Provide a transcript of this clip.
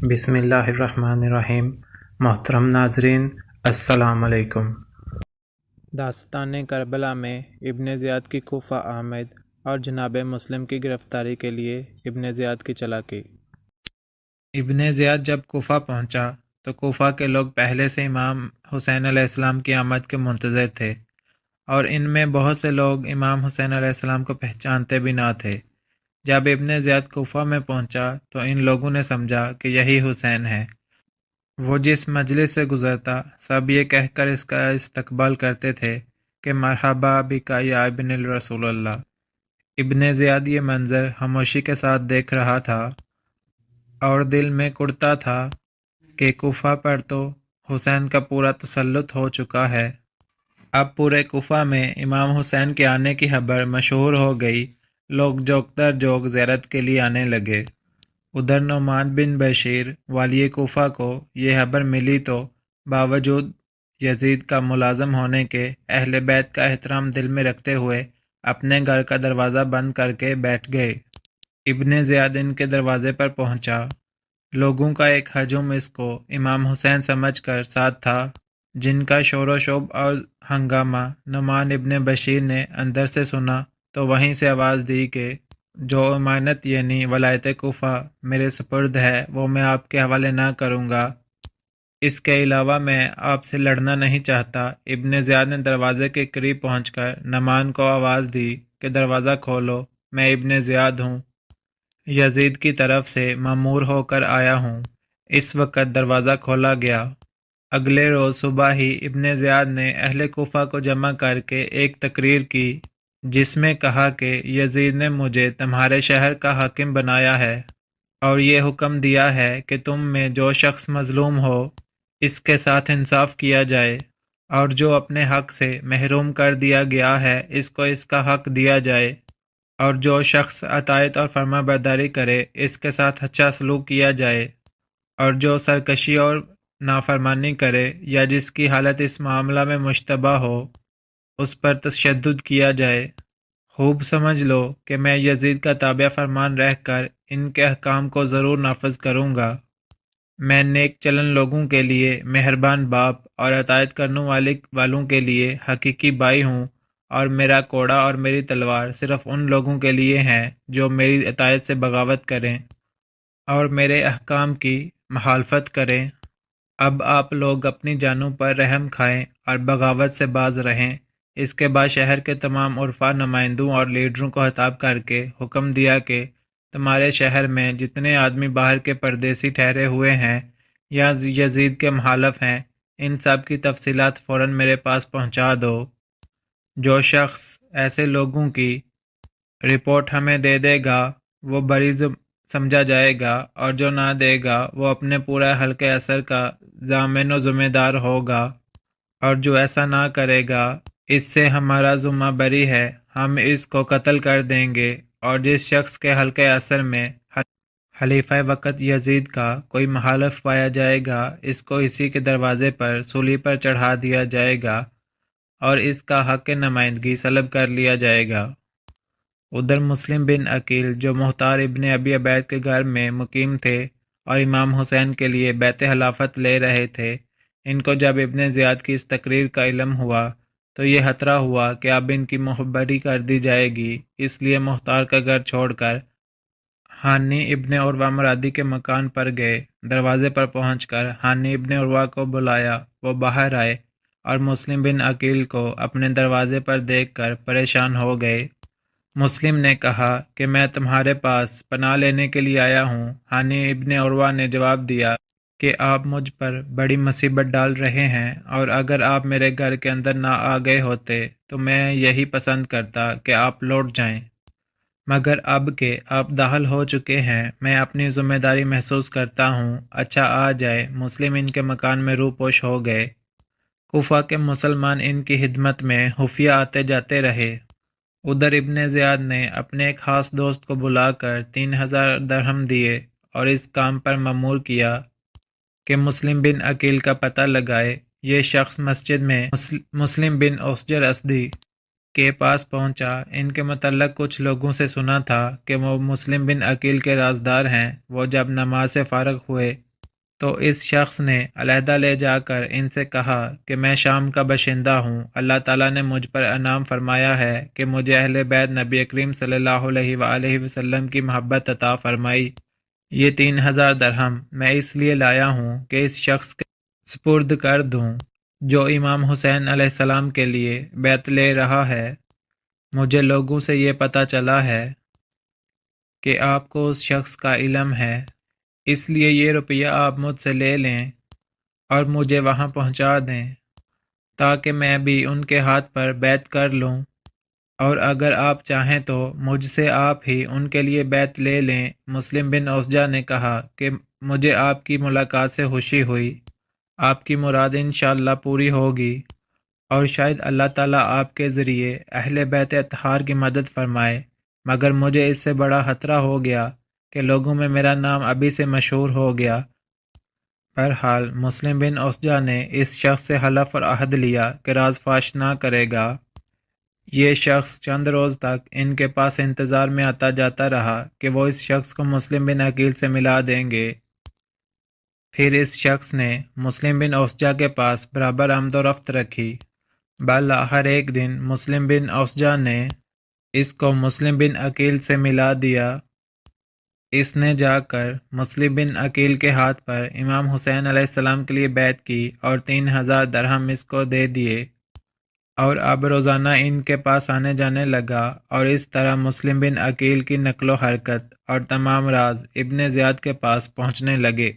بسم اللہ الرحمن الرحیم۔ محترم ناظرین، السلام علیکم۔ داستان کربلا میں ابن زیاد کی کوفہ آمد اور جناب مسلم کی گرفتاری کے لیے ابن زیاد کی چالاکی۔ ابن زیاد جب کوفہ پہنچا تو کوفہ کے لوگ پہلے سے امام حسین علیہ السلام کی آمد کے منتظر تھے، اور ان میں بہت سے لوگ امام حسین علیہ السلام کو پہچانتے بھی نہ تھے۔ جب ابن زیاد کوفہ میں پہنچا تو ان لوگوں نے سمجھا کہ یہی حسین ہے۔ وہ جس مجلس سے گزرتا سب یہ کہہ کر اس کا استقبال کرتے تھے کہ مرحبا بکا یا ابن الرسول اللہ۔ ابن زیاد یہ منظر خاموشی کے ساتھ دیکھ رہا تھا اور دل میں کڑتا تھا کہ کوفہ پر تو حسین کا پورا تسلط ہو چکا ہے۔ اب پورے کوفہ میں امام حسین کے آنے کی خبر مشہور ہو گئی، لوگ جوک در جوک زیارت کے لیے آنے لگے۔ ادھر نعمان بن بشیر والی کوفہ کو یہ خبر ملی تو باوجود یزید کا ملازم ہونے کے اہل بیت کا احترام دل میں رکھتے ہوئے اپنے گھر کا دروازہ بند کر کے بیٹھ گئے۔ ابن زیاد ان کے دروازے پر پہنچا۔ لوگوں کا ایک ہجوم اس کو امام حسین سمجھ کر ساتھ تھا، جن کا شور و شوب اور ہنگامہ نعمان ابن بشیر نے اندر سے سنا تو وہیں سے آواز دی کہ جو امانت یعنی ولایت کوفہ میرے سپرد ہے وہ میں آپ کے حوالے نہ کروں گا، اس کے علاوہ میں آپ سے لڑنا نہیں چاہتا۔ ابن زیاد نے دروازے کے قریب پہنچ کر نعمان کو آواز دی کہ دروازہ کھولو، میں ابن زیاد ہوں، یزید کی طرف سے مامور ہو کر آیا ہوں۔ اس وقت دروازہ کھولا گیا۔ اگلے روز صبح ہی ابن زیاد نے اہل کوفہ کو جمع کر کے ایک تقریر کی، جس میں کہا کہ یزید نے مجھے تمہارے شہر کا حاکم بنایا ہے اور یہ حکم دیا ہے کہ تم میں جو شخص مظلوم ہو اس کے ساتھ انصاف کیا جائے، اور جو اپنے حق سے محروم کر دیا گیا ہے اس کو اس کا حق دیا جائے، اور جو شخص اطاعت اور فرما برداری کرے اس کے ساتھ اچھا سلوک کیا جائے، اور جو سرکشی اور نافرمانی کرے یا جس کی حالت اس معاملہ میں مشتبہ ہو اس پر تشدد کیا جائے۔ خوب سمجھ لو کہ میں یزید کا تابع فرمان رہ کر ان کے احکام کو ضرور نافذ کروں گا۔ میں نیک چلن لوگوں کے لیے مہربان باپ اور اطاعت کرنے والوں کے لیے حقیقی بھائی ہوں، اور میرا کوڑا اور میری تلوار صرف ان لوگوں کے لیے ہیں جو میری اطاعت سے بغاوت کریں اور میرے احکام کی مخالفت کریں۔ اب آپ لوگ اپنی جانوں پر رحم کھائیں اور بغاوت سے باز رہیں۔ اس کے بعد شہر کے تمام عرفا نمائندوں اور لیڈروں کو خطاب کر کے حکم دیا کہ تمہارے شہر میں جتنے آدمی باہر کے پردیسی ٹھہرے ہوئے ہیں یا یزید کے مخالف ہیں، ان سب کی تفصیلات فوراً میرے پاس پہنچا دو۔ جو شخص ایسے لوگوں کی رپورٹ ہمیں دے دے گا وہ بری سمجھا جائے گا، اور جو نہ دے گا وہ اپنے پورے حلقے اثر کا ضامن و ذمہ دار ہوگا، اور جو ایسا نہ کرے گا اس سے ہمارا ذمہ بری ہے، ہم اس کو قتل کر دیں گے۔ اور جس شخص کے حلقے اثر میں خلیفہ وقت یزید کا کوئی مخالف پایا جائے گا اس کو اسی کے دروازے پر سولی پر چڑھا دیا جائے گا اور اس کا حق نمائندگی سلب کر لیا جائے گا۔ ادھر مسلم بن عقیل جو مختار ابن ابی عبید کے گھر میں مقیم تھے اور امام حسین کے لیے بیعت خلافت لے رہے تھے، ان کو جب ابن زیاد کی اس تقریر کا علم ہوا تو یہ خطرہ ہوا کہ اب ان کی مخبری کر دی جائے گی، اس لیے مختار کا گھر چھوڑ کر حانی ابن عروہ مرادی کے مکان پر گئے۔ دروازے پر پہنچ کر حانی ابن عروہ کو بلایا، وہ باہر آئے اور مسلم بن عقیل کو اپنے دروازے پر دیکھ کر پریشان ہو گئے۔ مسلم نے کہا کہ میں تمہارے پاس پناہ لینے کے لیے آیا ہوں۔ حانی ابن عروہ نے جواب دیا کہ آپ مجھ پر بڑی مصیبت ڈال رہے ہیں، اور اگر آپ میرے گھر کے اندر نہ آ گئے ہوتے تو میں یہی پسند کرتا کہ آپ لوٹ جائیں، مگر اب کہ آپ داخل ہو چکے ہیں میں اپنی ذمہ داری محسوس کرتا ہوں، اچھا آ جائے۔ مسلم ان کے مکان میں روپوش ہو گئے۔ کوفہ کے مسلمان ان کی خدمت میں خفیہ آتے جاتے رہے۔ ادھر ابن زیاد نے اپنے ایک خاص دوست کو بلا کر 3000 درہم دیے اور اس کام پر مأمور کیا کہ مسلم بن عقیل کا پتہ لگائے۔ یہ شخص مسجد میں مسلم بن اسجر اسدی کے پاس پہنچا۔ ان کے متعلق کچھ لوگوں سے سنا تھا کہ وہ مسلم بن عقیل کے رازدار ہیں۔ وہ جب نماز سے فارغ ہوئے تو اس شخص نے علیحدہ لے جا کر ان سے کہا کہ میں شام کا باشندہ ہوں، اللہ تعالیٰ نے مجھ پر انعام فرمایا ہے کہ مجھے اہل بیت نبی کریم صلی اللہ علیہ وآلہ وسلم کی محبت عطا فرمائی۔ یہ 3000 درہم میں اس لیے لایا ہوں کہ اس شخص کے سپرد کر دوں جو امام حسین علیہ السلام کے لیے بیعت لے رہا ہے۔ مجھے لوگوں سے یہ پتہ چلا ہے کہ آپ کو اس شخص کا علم ہے، اس لیے یہ روپیہ آپ مجھ سے لے لیں اور مجھے وہاں پہنچا دیں تاکہ میں بھی ان کے ہاتھ پر بیعت کر لوں، اور اگر آپ چاہیں تو مجھ سے آپ ہی ان کے لیے بیعت لے لیں۔ مسلم بن اوسجہ نے کہا کہ مجھے آپ کی ملاقات سے خوشی ہوئی، آپ کی مراد انشاءاللہ پوری ہوگی، اور شاید اللہ تعالیٰ آپ کے ذریعے اہل بیت اطہار کی مدد فرمائے، مگر مجھے اس سے بڑا خطرہ ہو گیا کہ لوگوں میں میرا نام ابھی سے مشہور ہو گیا۔ بہرحال مسلم بن اوسجہ نے اس شخص سے حلف اور عہد لیا کہ راز فاش نہ کرے گا۔ یہ شخص چند روز تک ان کے پاس انتظار میں آتا جاتا رہا کہ وہ اس شخص کو مسلم بن عقیل سے ملا دیں گے۔ پھر اس شخص نے مسلم بن اوسجہ کے پاس برابر آمد و رفت رکھی۔ بالآخر ایک دن مسلم بن اوسجہ نے اس کو مسلم بن عقیل سے ملا دیا۔ اس نے جا کر مسلم بن عقیل کے ہاتھ پر امام حسین علیہ السلام کے لیے بیعت کی اور 3000 درہم اس کو دے دیے، اور اب روزانہ ان کے پاس آنے جانے لگا، اور اس طرح مسلم بن عقیل کی نقل و حرکت اور تمام راز ابن زیاد کے پاس پہنچنے لگے۔